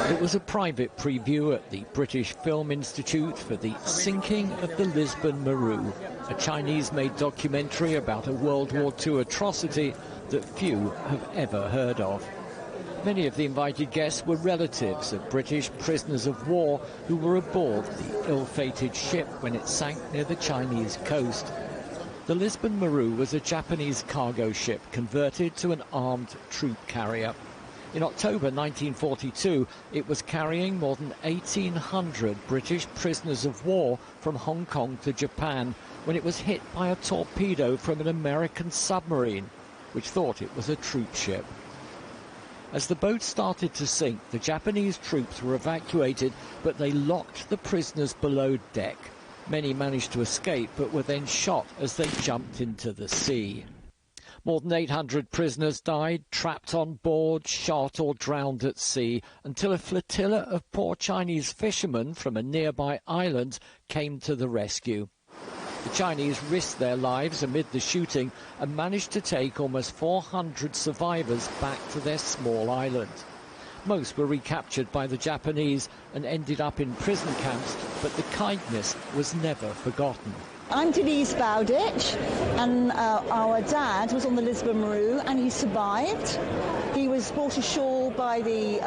It was a private preview at the British Film Institute for the sinking of the Lisbon Maru, a Chinese-made documentary about a World War II atrocity that few have ever heard of. Many of the invited guests were relatives of British prisoners of war who were aboard the ill-fated ship when it sank near the Chinese coast. The Lisbon Maru was a Japanese cargo ship converted to an armed troop carrier. In October 1942, it was carrying more than 1,800 British prisoners of war from Hong Kong to Japan when it was hit by a torpedo from an American submarine, which thought it was a troop ship. As the boat started to sink, the Japanese troops were evacuated, but they locked the prisoners below deck. Many managed to escape, but were then shot as they jumped into the sea. More than 800 prisoners died, trapped on board, shot or drowned at sea, until a flotilla of poor Chinese fishermen from a nearby island came to the rescue. The Chinese risked their lives amid the shooting and managed to take almost 400 survivors back to their small island. Most were recaptured by the Japanese and ended up in prison camps, but the kindness was never forgotten. I'm Denise Bowditch, and our dad was on the Lisbon Maru, and he survived. He was brought ashore by the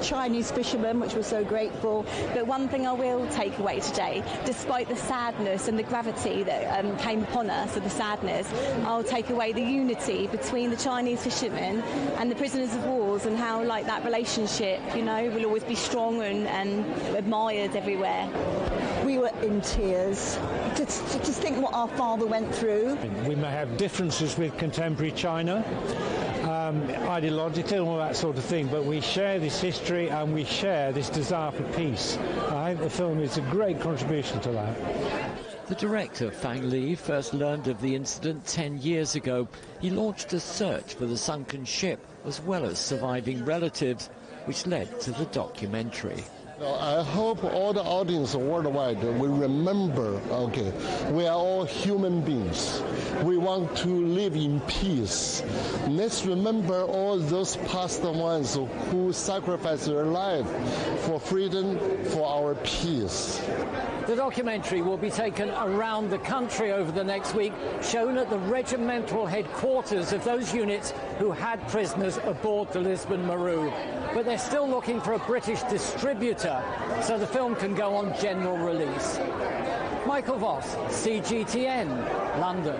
Chinese fishermen, which we're so grateful. But one thing I will take away today, despite the sadness and the gravity that came upon us, and the sadness, I'll take away the unity between the Chinese fishermen and the prisoners of war, and how, like, that relationship, you know, will always be strong and admired everywhere. We were in tears. Just think what our father went through. We may have differences with contemporary China, ideologically and all that sort of thing, but we share this history and we share this desire for peace. I think the film is a great contribution to that. The director, Fang Li, first learned of the incident 10 years ago. He launched a search for the sunken ship, as well as surviving relatives, which led to the documentary. I hope all the audience worldwide will remember, we are all human beings. We want to live in peace. Let's remember all those past ones who sacrificed their life for freedom, for our peace. The documentary will be taken around the country over the next week, shown at the regimental headquarters of those units who had prisoners aboard the Lisbon Maru. But they're still looking for a British distributor, so the film can go on general release. Michael Voss, CGTN, London.